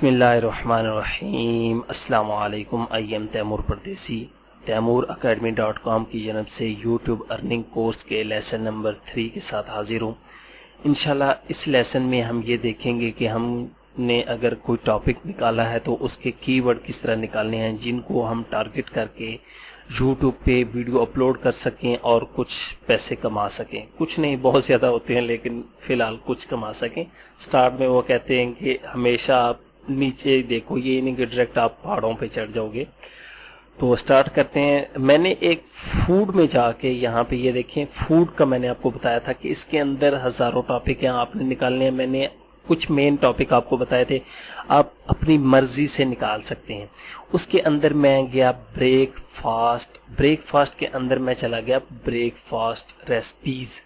بسم اللہ الرحمن الرحیم۔ السلام علیکم۔ I am Timur Pardesi, TaimurAcademy.com کی جانب سے یوٹیوب ارننگ کورس کے لیسن نمبر 3 کے ساتھ حاضر ہوں۔ انشاءاللہ اس لیسن میں ہم یہ دیکھیں گے کہ ہم نے اگر کوئی ٹاپک نکالا ہے تو اس کے کی ورڈ کس طرح نکالنے ہیں جن کو ہم ٹارگٹ کر کے یوٹیوب پہ ویڈیو اپلوڈ کر سکیں اور کچھ پیسے کما سکیں۔ کچھ نہیں، بہت زیادہ ہوتے ہیں لیکن فی الحال کچھ کما سکیں۔ سٹارٹ میں وہ کہتے ہیں کہ ہمیشہ آپ نیچے دیکھو، یہ نہیں کہ ڈائریکٹ آپ پہاڑوں پہ چڑھ جاؤ گے۔ تو سٹارٹ کرتے ہیں۔ میں نے ایک فوڈ میں جا کے یہاں پہ یہ دیکھیں، فوڈ کا میں نے آپ کو بتایا تھا کہ اس کے اندر ہزاروں ٹاپک ہیں، آپ نے نکالنے ہیں۔ میں نے کچھ مین ٹاپک آپ کو بتائے تھے، آپ اپنی مرضی سے نکال سکتے ہیں۔ اس کے اندر میں گیا بریک فاسٹ کے اندر میں چلا گیا بریک فاسٹ ریسپیز۔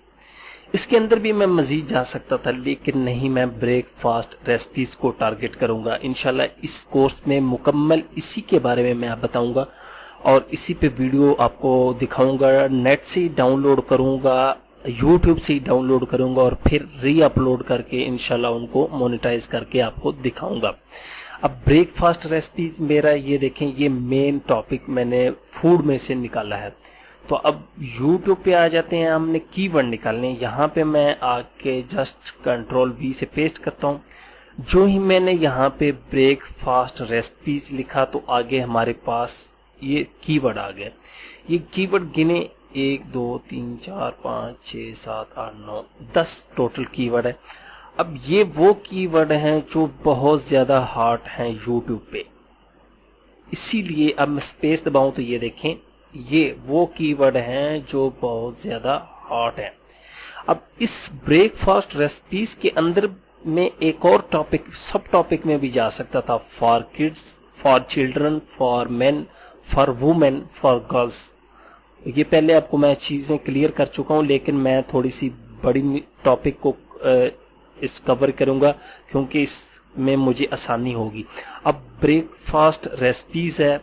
اس کے اندر بھی میں مزید جا سکتا تھا لیکن نہیں، میں بریک فاسٹ ریسپیز کو ٹارگٹ کروں گا۔ انشاءاللہ اس کورس میں مکمل اسی کے بارے میں میں بتاؤں گا اور اسی پہ ویڈیو آپ کو دکھاؤں گا۔ نیٹ سے ڈاؤن لوڈ کروں گا، یوٹیوب سے ڈاؤن لوڈ کروں گا اور پھر ری اپلوڈ کر کے انشاءاللہ ان کو مونیٹائز کر کے آپ کو دکھاؤں گا۔ اب بریک فاسٹ ریسپیز میرا یہ دیکھیں، یہ مین ٹاپک میں نے فوڈ میں سے نکالا ہے۔ تو اب یوٹیوب پہ آ جاتے ہیں، ہم نے کی ورڈ نکالنے۔ یہاں پہ میں آ کے جسٹ کنٹرول V سے پیسٹ کرتا ہوں۔ جو ہی میں نے یہاں پہ بریک فاسٹ ریسپیز لکھا تو آگے ہمارے پاس یہ کی ورڈ آ گیا۔ یہ کی ورڈ گنے 1 2 3 4 5 6 7 8 9 10 ٹوٹل کی ورڈ ہے۔ اب یہ وہ کی ورڈ ہیں جو بہت زیادہ ہارڈ ہیں یوٹیوب پہ، اسی لیے اب میں اسپیس دباؤں تو یہ دیکھیں، یہ وہ کی ورڈ ہیں جو بہت زیادہ ہارڈ ہیں۔ اب اس بریک فاسٹ ریسپیز کے اندر میں ایک اور ٹاپک، سب ٹاپک میں بھی جا سکتا تھا، for kids, for children, for men, for women, for girls. یہ پہلے آپ کو میں چیزیں کلیئر کر چکا ہوں لیکن میں تھوڑی سی بڑی ٹاپک کو اس کور کروں گا کیونکہ اس میں مجھے آسانی ہوگی۔ اب بریک فاسٹ ریسپیز ہے،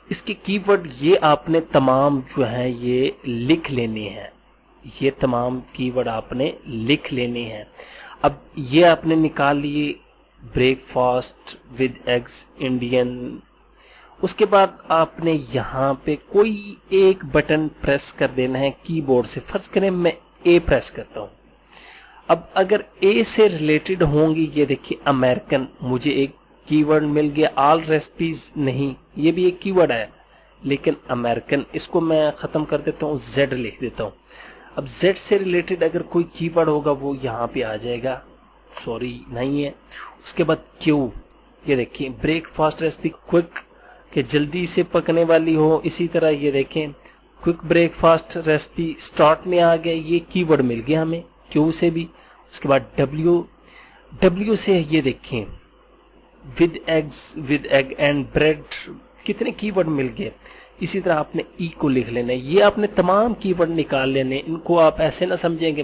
اس کے کی ورڈ یہ آپ نے تمام جو ہیں یہ لکھ لینے ہیں، یہ تمام کی ورڈ آپ نے لکھ لینے ہیں۔ اب یہ آپ نے نکال لیے، breakfast with eggs Indian. اس کے بعد آپ نے یہاں پہ کوئی ایک بٹن پریس کر دینا ہے کی بورڈ سے۔ فرض کریں میں A پریس کرتا ہوں۔ اب اگر A سے ریلیٹڈ ہوں گی، یہ دیکھیے امریکن، مجھے ایک کی ورڈ مل گیا۔ آل ریسپیز نہیں، یہ بھی ایک کی ورڈ ہے لیکن امریکن، اس کو میں ختم کر دیتا ہوں، Z لکھ دیتا ہوں۔ اب Z سے ریلیٹڈ اگر کوئی کی ورڈ ہوگا وہ یہاں پہ آ جائے گا، سوری نہیں ہے۔ اس کے بعد Q، یہ دیکھیں بریک فاسٹ ریسپی کوئک، کہ جلدی سے پکنے والی ہو، اسی طرح یہ دیکھیں quick break fast recipe start میں آ گیا، یہ کی ورڈ مل گیا ہمیں Q سے بھی۔ اس کے بعد W سے یہ دیکھیں ود ایگ اینڈ بریڈ، کتنے کی ورڈ مل گئے۔ اسی طرح آپ نے E کو لکھ لینا ہے۔ یہ آپ نے تمام کی ورڈ نکال لینے، ان کو آپ ایسے نہ سمجھیں کہ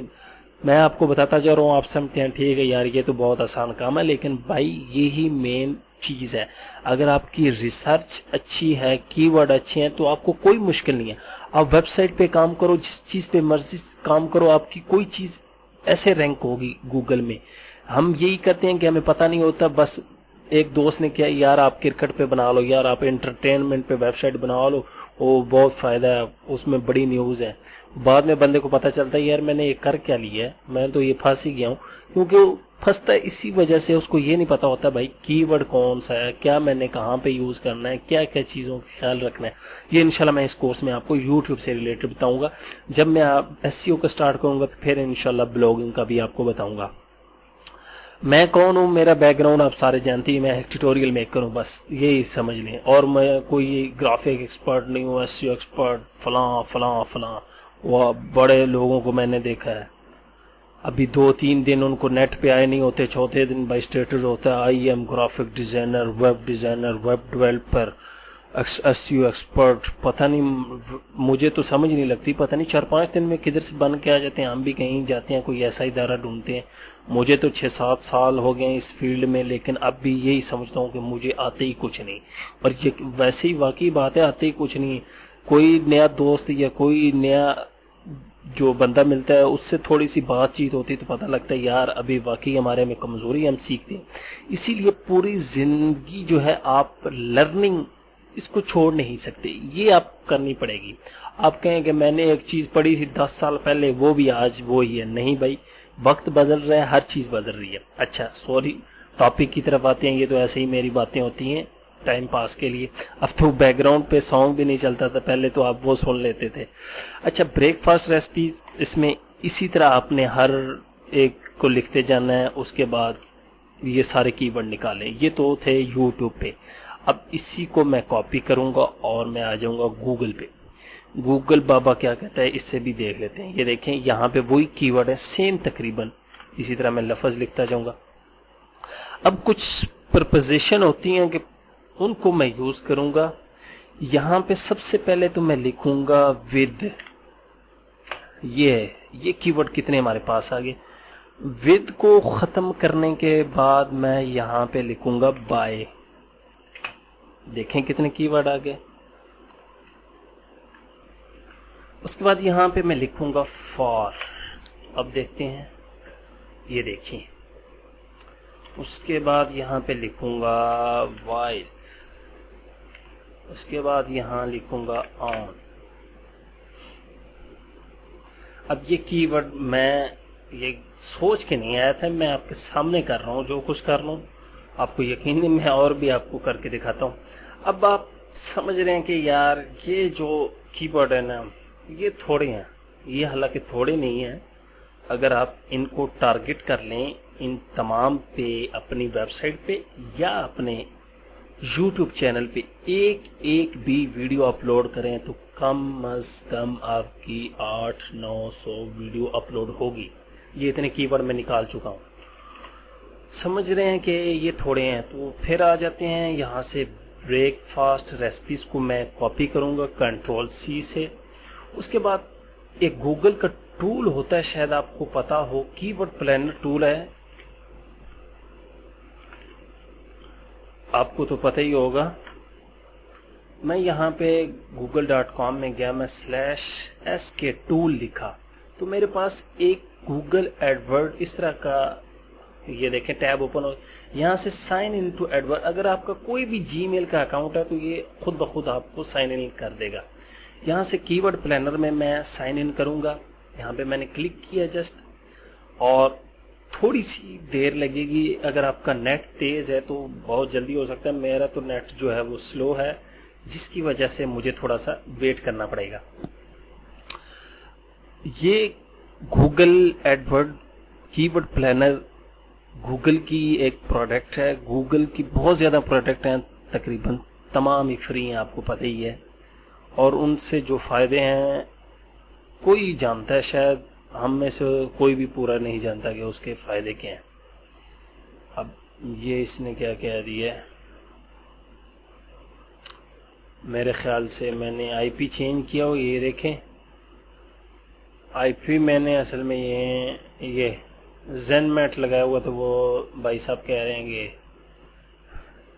میں آپ کو بتاتا جا رہا ہوں آپ سمجھتے ہیں ٹھیک ہے یار یہ تو بہت آسان کام ہے، لیکن بھائی یہی مین چیز ہے۔ اگر آپ کی ریسرچ اچھی ہے، کی ورڈ اچھے ہیں تو آپ کو کوئی مشکل نہیں ہے۔ آپ ویب سائٹ پہ کام کرو، جس چیز پہ مرضی کام کرو، آپ کی کوئی چیز ایسے رینک ہوگی گوگل میں۔ ہم یہی کرتے ہیں کہ ہمیں پتہ نہیں ہوتا، بس ایک دوست نے کیا یار آپ کرکٹ پہ بنا لو، یار آپ انٹرٹینمنٹ پہ ویب سائٹ بنا لو، وہ بہت فائدہ ہے، اس میں بڑی نیوز ہے۔ بعد میں بندے کو پتہ چلتا ہے یار میں نے یہ کر کیا لیا ہے، میں تو یہ پھنس ہی گیا ہوں، کیونکہ وہ پھنستا ہے اسی وجہ سے، اس کو یہ نہیں پتا ہوتا بھائی کی ورڈ کون سا ہے، کیا میں نے کہاں پہ یوز کرنا ہے، کیا کیا چیزوں کا خیال رکھنا ہے۔ یہ انشاءاللہ میں اس کورس میں آپ کو یوٹیوب سے ریلیٹڈ بتاؤں گا۔ جب میں SEO کا سٹارٹ کروں گا تو پھر انشاءاللہ بلاگنگ کا بھی آپ کو بتاؤں گا۔ میں کون ہوں، میرا بیک گراؤنڈ آپ سارے جانتے ہیں، میں ایک ٹیوٹوریل میکر ہوں، بس یہی سمجھ لیں، اور میں کوئی گرافک ایکسپرٹ نہیں ہوں، SEO ایکسپرٹ فلاں فلاں فلاں۔ وہ بڑے لوگوں کو میں نے دیکھا ہے، ابھی 2-3 دن ان کو نیٹ پہ آئے نہیں ہوتے، چوتھے دن بائی اسٹیٹس ہوتا ہے I am graphic designer, web developer, SEO expert. پتہ نہیں، مجھے تو سمجھ نہیں لگتی، پتہ نہیں 4-5 دن میں کدھر سے بن کے آ جاتے ہیں۔ ہم بھی کہیں جاتے ہیں، کوئی ایسا ادارہ ڈھونڈتے ہیں۔ مجھے تو 6-7 سال ہو گئے ہیں اس فیلڈ میں، لیکن اب بھی یہی سمجھتا ہوں کہ مجھے آتے ہی کچھ نہیں، اور یہ ویسے ہی واقعی بات ہے، آتے ہی کچھ نہیں۔ کوئی نیا دوست یا کوئی نیا جو بندہ ملتا ہے اس سے تھوڑی سی بات چیت ہوتی تو پتہ لگتا ہے یار ابھی واقعی ہمارے میں کمزوری ہم سیکھتے ہیں. اسی لیے پوری زندگی جو ہے آپ لرننگ اس کو چھوڑ نہیں سکتے, یہ آپ کرنی پڑے گی. آپ کہیں کہ میں نے ایک چیز پڑھی تھی 10 سال پہلے وہ بھی آج وہی ہے, نہیں بھائی, وقت بدل رہا ہے, ہر چیز بدل رہی ہے. اچھا سوری, ٹاپک کی طرف آتے ہیں. یہ تو ایسے ہی میری باتیں ہوتی ہیں ٹائم پاس کے لیے. اب تو بیک گراؤنڈ پہ سانگ بھی نہیں چلتا تھا, پہلے تو آپ وہ سن لیتے تھے. اچھا بریک فاسٹ ریسپیز, اس میں اسی طرح آپ نے ہر ایک کو لکھتے جانا ہے, اس کے بعد یہ سارے کی ورڈ نکالیں. یہ تو تھے یوٹیوب پہ. اب اسی کو میں کاپی کروں گا اور میں آ جاؤں گا گوگل پہ. گوگل بابا کیا کہتا ہے اس سے بھی دیکھ لیتے ہیں. یہ دیکھیں یہاں پہ وہی کی ورڈ ہے سیم تقریباً, اسی طرح میں لفظ لکھتا جاؤں گا. اب کچھ پرپوزیشن ہوتی ہیں کہ ان کو میں یوز کروں گا. یہاں پہ سب سے پہلے تو میں لکھوں گا ود. یہ کی ورڈ کتنے ہمارے پاس آگے. ود کو ختم کرنے کے بعد میں یہاں پہ لکھوں گا بائی. دیکھیں کتنے کی ورڈ آگے. اس کے بعد یہاں پہ میں لکھوں گا فار. اب دیکھتے ہیں, یہ دیکھیں. اس کے بعد یہاں پہ لکھوں گا وائل. اس کے بعد یہاں لکھوں گا آن. اب یہ کی ورڈ میں یہ سوچ کے نہیں آیا تھا, میں آپ کے سامنے کر رہا ہوں. جو کچھ کر رہا ہوں آپ کو یقین نہیں, میں اور بھی آپ کو کر کے دکھاتا ہوں. اب آپ سمجھ رہے ہیں کہ یار یہ جو کی ورڈ ہے نا یہ تھوڑے ہیں. یہ حالانکہ تھوڑے نہیں ہیں, اگر آپ ان کو ٹارگٹ کر لیں ان تمام پہ اپنی ویب سائٹ پہ یا اپنے یوٹیوب چینل پہ ایک ایک بھی ویڈیو اپلوڈ کریں تو کم از کم آپ کی 800-900 ویڈیو اپلوڈ ہوگی. یہ اتنے کی ورڈ میں نکال چکا ہوں. سمجھ رہے ہیں کہ یہ تھوڑے ہیں. تو پھر آ جاتے ہیں یہاں سے بریک فاسٹ ریسپیز کو میں کاپی کروں گا کنٹرول سی سے. اس کے بعد ایک گوگل کا ٹول ہوتا ہے, شاید آپ کو پتا ہو, کی ورڈ پلانر ٹول ہے, آپ کو تو پتہ ہی ہوگا. میں یہاں پہ google.com میں گیا, میں /s کے ٹول لکھا تو میرے پاس ایک گوگل ایڈورڈ اس طرح کا, یہ دیکھیں ٹیب اوپن ہو. یہاں سے سائن ان ٹو ایڈورڈ, اگر آپ کا کوئی بھی جی میل کا اکاؤنٹ ہے تو یہ خود بخود آپ کو سائن ان کر دے گا. یہاں سے کی ورڈ پلانر میں سائن ان کروں گا. یہاں پہ میں نے کلک کیا جسٹ, اور تھوڑی سی دیر لگے گی. اگر آپ کا نیٹ تیز ہے تو بہت جلدی ہو سکتا ہے. میرا تو نیٹ جو ہے وہ سلو ہے, جس کی وجہ سے مجھے تھوڑا سا ویٹ کرنا پڑے گا. یہ گوگل ایڈورڈ کی ورڈ پلانر گوگل کی ایک پروڈکٹ ہے. گوگل کی بہت زیادہ پروڈکٹ ہیں, تقریباً تمام ہی فری ہیں, آپ کو پتہ ہی ہے. اور ان سے جو فائدے ہیں کوئی جانتا ہے, شاید ہم میں سے کوئی بھی پورا نہیں جانتا کہ اس کے فائدے کیا ہیں. اب یہ اس نے کیا کہہ دیا ہے, میرے خیال سے میں نے آئی پی چینج کیا ہو. یہ دیکھیں آئی پی میں نے اصل میں یہ زین میٹ لگایا ہوا, تو وہ بھائی صاحب کہہ رہے ہیں کہ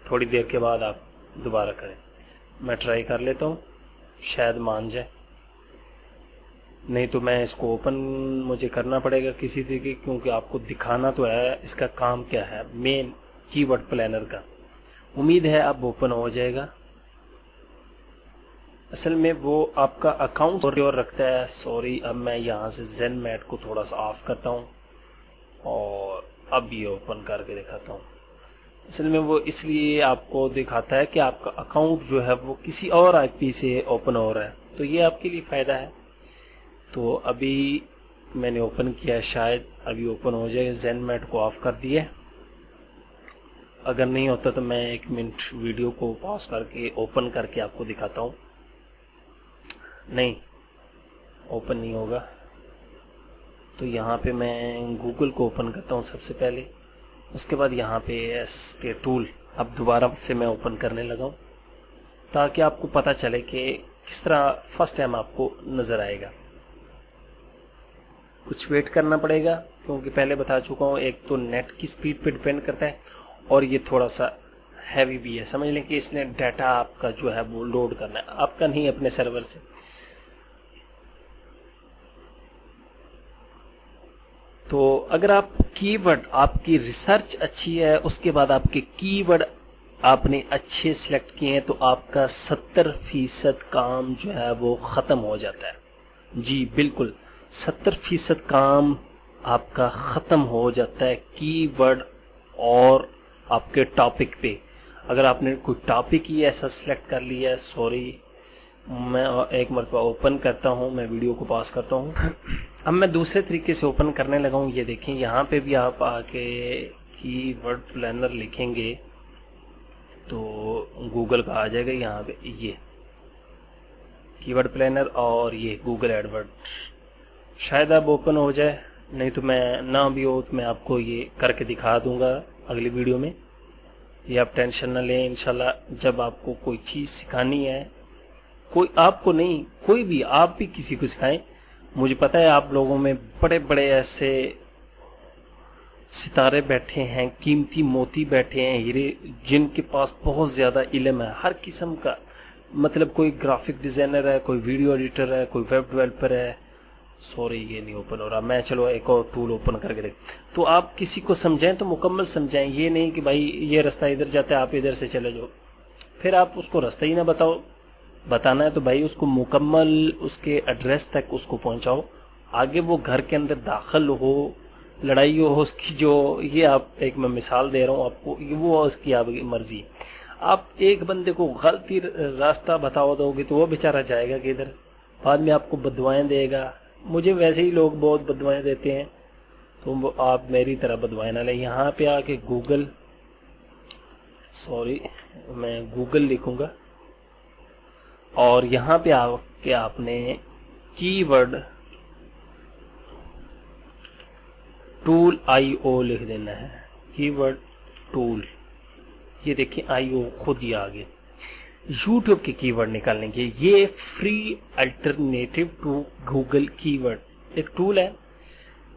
تھوڑی دیر کے بعد آپ دوبارہ کریں. میں ٹرائی کر لیتا ہوں, شاید مان جائے, نہیں تو میں اس کو اوپن مجھے کرنا پڑے گا کسی طریقے, کیونکہ آپ کو دکھانا تو ہے اس کا کام کیا ہے مین کی ورڈ پلانر کا. امید ہے اب اوپن ہو جائے گا. اصل میں وہ آپ کا اکاؤنٹ اور رکھتا ہے. سوری, اب میں یہاں سے زین میٹ کو تھوڑا سا آف کرتا ہوں اور اب یہ اوپن کر کے دکھاتا ہوں. اصل میں وہ اس لیے آپ کو دکھاتا ہے کہ آپ کا اکاؤنٹ جو ہے وہ کسی اور آئی پی سے اوپن ہو رہا ہے, تو یہ آپ کے لیے فائدہ ہے. تو ابھی میں نے اوپن کیا, شاید ابھی اوپن ہو جائے. زین میٹ کو آف کر دیا, اگر نہیں ہوتا تو میں 1 منٹ ویڈیو کو پاز کر کے اوپن کر کے آپ کو دکھاتا ہوں. نہیں اوپن نہیں ہوگا, تو یہاں پہ میں گوگل کو اوپن کرتا ہوں سب سے پہلے. اس کے بعد یہاں پہ ایس کے ٹول اب دوبارہ سے میں اوپن کرنے لگا ہوں, تاکہ آپ کو پتہ چلے کہ کس طرح فرسٹ ٹائم آپ کو نظر آئے گا. کچھ ویٹ کرنا پڑے گا, کیونکہ پہلے بتا چکا ہوں ایک تو نیٹ کی سپیڈ پہ ڈیپینڈ کرتا ہے, اور یہ تھوڑا سا ہیوی بھی ہے. سمجھ لیں کہ اس نے ڈیٹا آپ کا جو ہے وہ لوڈ کرنا ہے, آپ کا نہیں, اپنے سرور سے. تو اگر آپ کی ورڈ آپ کی ریسرچ اچھی ہے، اس کے بعد آپ کے کی ورڈ آپ نے اچھے سلیکٹ کیے ہیں، تو آپ کا 70% کام جو ہے وہ ختم ہو جاتا ہے. جی بالکل 70% کام آپ کا ختم ہو جاتا ہے کی ورڈ اور آپ کے ٹاپک پہ. اگر آپ نے کوئی ٹاپک ہی ایسا سلیکٹ کر لیا ہے، سوری میں ایک مرتبہ اوپن کرتا ہوں، میں ویڈیو کو پاس کرتا ہوں. اب میں دوسرے طریقے سے اوپن کرنے لگا ہوں. یہ دیکھیں یہاں پہ بھی آپ آ کے کی ورڈ پلانر لکھیں گے تو گوگل کا آ جائے گا. یہاں پہ یہ کی ورڈ پلانر اور یہ گوگل ایڈورڈ، شاید اب اوپن ہو جائے، نہیں تو میں نہ بھی ہو تو میں آپ کو یہ کر کے دکھا دوں گا اگلی ویڈیو میں. یہ آپ ٹینشن نہ لیں، انشاءاللہ جب آپ کو کوئی چیز سکھانی ہے، کوئی آپ کو نہیں، کوئی بھی آپ بھی کسی کو سکھائیں. مجھے پتا ہے آپ لوگوں میں بڑے بڑے ایسے ستارے بیٹھے ہیں، قیمتی موتی بیٹھے ہیں، ہیرے، جن کے پاس بہت زیادہ علم ہے ہر قسم کا. مطلب کوئی گرافک ڈیزائنر ہے، کوئی ویڈیو ایڈیٹر ہے، کوئی ویب ڈیولپر ہے. سوری یہ نہیں اوپن ہو رہا، میں چلو ایک اور ٹول اوپن کر کے دیکھ. تو آپ کسی کو سمجھائیں تو مکمل سمجھائیں، یہ نہیں کہ بھائی یہ رستہ ادھر جاتا ہے آپ ادھر سے چلے جاؤ، پھر آپ اس کو رستہ ہی نہ بتاؤ. بتانا ہے تو بھائی اس کو مکمل اس کے ایڈریس تک اس کو پہنچاؤ. آگے وہ گھر کے اندر داخل ہو، لڑائی ہو اس کی، جو یہ آپ ایک میں مثال دے رہا ہوں آپ کو، وہ اس کی آپ کی مرضی. آپ ایک بندے کو غلطی راستہ بتاؤ دو گے تو وہ بیچارہ جائے گا کہ ادھر، بعد میں آپ کو بدوائیں دے گا. مجھے ویسے ہی لوگ بہت بدوائیں دیتے ہیں، تو آپ میری طرح بدوائیں نہ لیں. یہاں پہ آ کے گوگل، سوری میں گوگل لکھوں گا، اور یہاں پہ آ کے آپ نے کی ورڈ ٹول آئی او لکھ دینا ہے. کی ورڈ ٹول، یہ دیکھیں آئی او خود ہی آگے. یوٹیوب کے کی ورڈ نکالنے کے یہ فری الٹرنیٹو ٹو گوگل کی ورڈ ایک ٹول ہے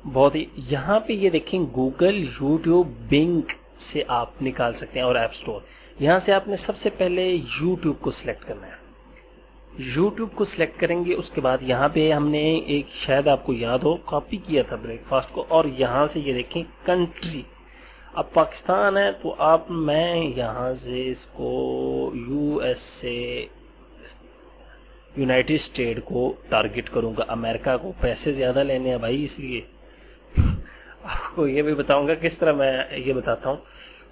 بہت ہی. یہاں پہ یہ دیکھیں گوگل، یوٹیوب، بنگ سے آپ نکال سکتے ہیں، اور ایپ سٹور. یہاں سے آپ نے سب سے پہلے یوٹیوب کو سلیکٹ کرنا ہے. یوٹیوب کو سلیکٹ کریں گے، اس کے بعد یہاں پہ ہم نے ایک، شاید آپ کو یاد ہو، کاپی کیا تھا بریک فاسٹ کو، اور یہاں سے یہ دیکھیں کنٹری، اب پاکستان ہے تو آپ، میں یہاں سے اس کو یو ایس سے یونائٹڈ اسٹیٹ کو ٹارگٹ کروں گا. امریکہ کو پیسے زیادہ لینے ہیں بھائی، اس لیے آپ کو یہ بھی بتاؤں گا کس طرح میں یہ بتاتا ہوں.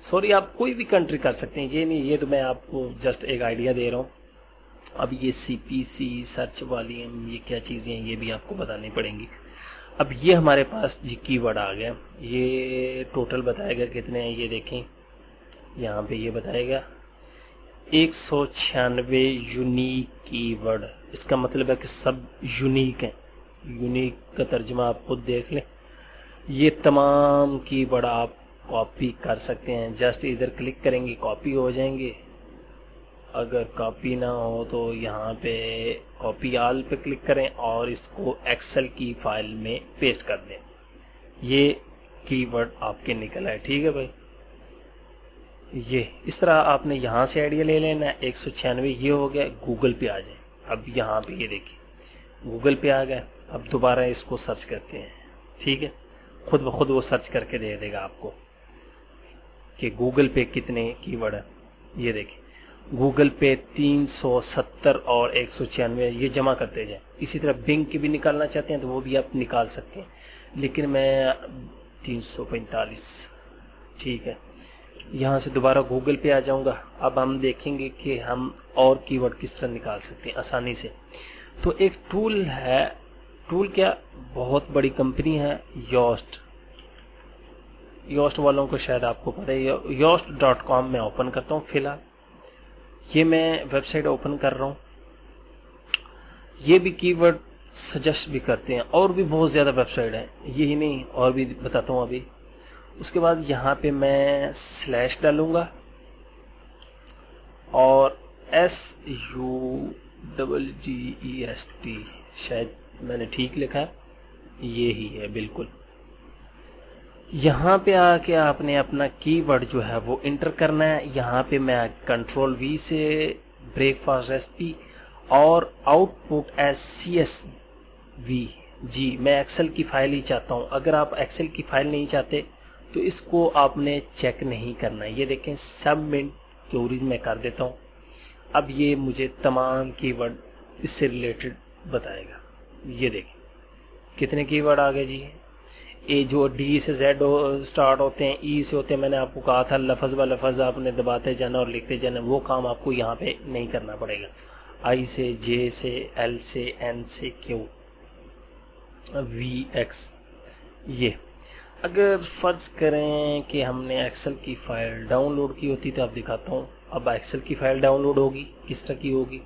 سوری آپ کوئی بھی کنٹری کر سکتے ہیں، یہ نہیں، یہ تو میں آپ کو جسٹ ایک آئیڈیا دے رہا ہوں. اب یہ سی پی سی سرچ والیوم، یہ کیا چیزیں ہیں یہ بھی آپ کو بتانی پڑیں گی. اب یہ ہمارے پاس جی کی ورڈ آ گیا. یہ ٹوٹل بتائے گا کتنے ہیں، یہ دیکھیں یہاں پہ یہ بتائے گا 196 یونیک کی ورڈ. اس کا مطلب ہے کہ سب یونیک ہیں. یونیک کا ترجمہ آپ خود دیکھ لیں. یہ تمام کی ورڈ آپ کاپی کر سکتے ہیں، جسٹ ادھر کلک کریں گے کاپی ہو جائیں گے. اگر کاپی نہ ہو تو یہاں پہ کاپی آل پہ کلک کریں اور اس کو ایکسل کی فائل میں پیسٹ کر دیں. یہ کی ورڈ آپ کے نکل آئے. ٹھیک ہے بھائی، یہ اس طرح آپ نے یہاں سے آئیڈیا لے لینا. 196 یہ ہو گیا. گوگل پہ آ جائیں. اب یہاں پہ یہ دیکھیں گوگل پہ آ گئے. اب دوبارہ اس کو سرچ کرتے ہیں. ٹھیک ہے، خود بخود وہ سرچ کر کے دے گا آپ کو کہ گوگل پہ کتنے کی ورڈ ہے. یہ دیکھیں گوگل پہ 370 اور 196 یہ جمع کرتے جائیں. اسی طرح بنگ کی بھی نکالنا چاہتے ہیں تو وہ بھی آپ نکال سکتے ہیں، لیکن میں 345. ٹھیک ہے، یہاں سے دوبارہ گوگل پہ آ جاؤں گا. اب ہم دیکھیں گے کہ ہم اور کی ورڈ کس طرح نکال سکتے ہیں آسانی سے. تو ایک ٹول ہے، ٹول کیا، بہت بڑی کمپنی ہے، یوسٹ. یوسٹ والوں کو شاید آپ کو پتہ ہے. yoast.com میں اوپن کرتا ہوں. فی الحال یہ میں ویب سائٹ اوپن کر رہا ہوں. یہ بھی کی ورڈ سجیسٹ بھی کرتے ہیں، اور بھی بہت زیادہ ویب سائٹ ہیں، یہی نہیں اور بھی بتاتا ہوں ابھی. اس کے بعد یہاں پہ میں سلیش ڈالوں گا اور SUGGEST، شاید میں نے ٹھیک لکھا ہے، یہی ہے بالکل. یہاں پہ آ کے آپ نے اپنا کی ورڈ جو ہے وہ انٹر کرنا ہے. یہاں پہ میں کنٹرول وی سے بریک فاسٹ ریسپی اور آؤٹ پٹ ایز CSV جی میں ایکسل کی فائل ہی چاہتا ہوں. اگر آپ ایکسل کی فائل نہیں چاہتے تو اس کو آپ نے چیک نہیں کرنا ہے. یہ دیکھیں سبمٹ کیوریز میں کر دیتا ہوں. اب یہ مجھے تمام کی ورڈ اس سے ریلیٹڈ بتائے گا. یہ دیکھیں کتنے کی ورڈ آ گئے جی. اے جو ڈی سے زیڈ سٹارٹ ہوتے ہیں, ای سے ہوتے ہیں. میں نے آپ کو کہا تھا لفظ ب لفظ آپ نے دباتے جانا اور لکھتے جانا. وہ کام آپ کو یہاں پہ نہیں کرنا پڑے گا. آئی سے, جے سے, ایل سے, این سے, کیو, وی, ایکس. یہ اگر فرض کریں کہ ہم نے ایکسل کی فائل ڈاؤن لوڈ کی ہوتی تو آپ دکھاتا ہوں. اب ایکسل کی فائل ڈاؤن لوڈ ہوگی, کس طرح کی ہوگی,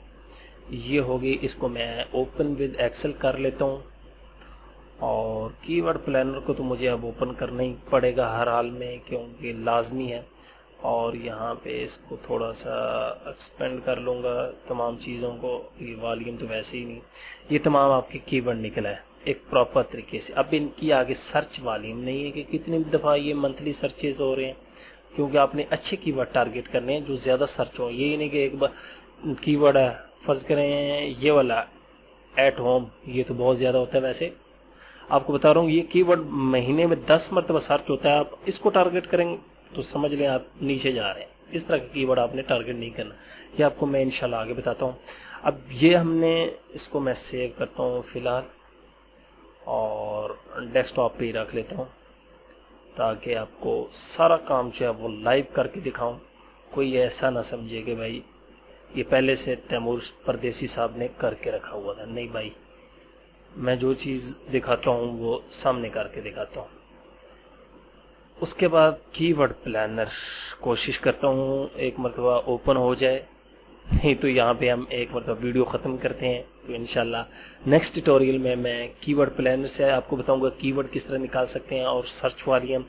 یہ ہوگی. اس کو میں اوپن ود ایکسل کر لیتا ہوں. اور کی ورڈ پلانر کو تو مجھے اب اوپن کرنا ہی پڑے گا ہر حال میں, کیونکہ لازمی ہے. اور یہاں پہ اس کو تھوڑا سا ایکسپینڈ کر لوں گا تمام چیزوں کو. یہ والیوم تو ویسے ہی نہیں. یہ تمام آپ کے کی ورڈ نکلا ہے ایک پراپر طریقے سے. اب ان کی آگے سرچ والیوم نہیں ہے کہ کتنی دفعہ یہ منتھلی سرچز ہو رہے ہیں, کیونکہ آپ نے اچھے کی ورڈ ٹارگٹ کرنے ہیں جو زیادہ سرچ ہوں. یہی نہیں کہ ایک بار کی ورڈ ہے فرض کریں یہ والا ایٹ ہوم, یہ تو بہت زیادہ ہوتا ہے. ویسے آپ کو بتا رہا ہوں یہ کی ورڈ مہینے میں 10 مرتبہ سرچ ہوتا ہے. آپ اس کو ٹارگٹ کریں تو سمجھ لیں آپ نیچے جا رہے ہیں. اس طرح کی ورڈ آپ نے ٹارگٹ نہیں کرنا. یہ آپ کو میں انشاءاللہ آگے بتاتا ہوں. اب یہ ہم نے اس کو میں سیو کرتا ہوں فی الحال اور ڈیسک ٹاپ پہ ہی رکھ لیتا ہوں تاکہ آپ کو سارا کام جو ہے وہ لائیو کر کے دکھاؤں. کوئی ایسا نہ سمجھے کہ بھائی یہ پہلے سے تیمور پردیسی صاحب نے کر کے رکھا ہوا تھا. نہیں بھائی, میں جو چیز دکھاتا ہوں وہ سامنے کر کے دکھاتا ہوں. اس کے بعد کی ورڈ پلانر کوشش کرتا ہوں ایک مرتبہ اوپن ہو جائے, نہیں تو یہاں پہ ہم ایک مرتبہ ویڈیو ختم کرتے ہیں. تو انشاءاللہ نیکسٹ ٹیٹوریل میں کی ورڈ پلانر سے آپ کو بتاؤں گا کی ورڈ کس طرح نکال سکتے ہیں اور سرچ والیوم.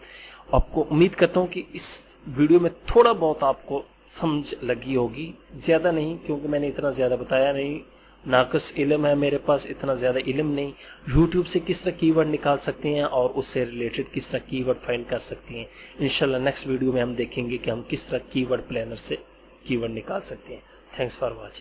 آپ کو امید کرتا ہوں کہ اس ویڈیو میں تھوڑا بہت آپ کو سمجھ لگی ہوگی, زیادہ نہیں کیونکہ میں نے اتنا زیادہ بتایا نہیں. ناقص علم ہے میرے پاس, اتنا زیادہ علم نہیں. یوٹیوب سے کس طرح کی ورڈ نکال سکتے ہیں اور اس سے ریلیٹڈ کس طرح کی ورڈ فائنڈ کر سکتے ہیں. انشاءاللہ نیکسٹ ویڈیو میں ہم دیکھیں گے کہ ہم کس طرح کی ورڈ پلانر سے کی ورڈ نکال سکتے ہیں. Thanks for watching.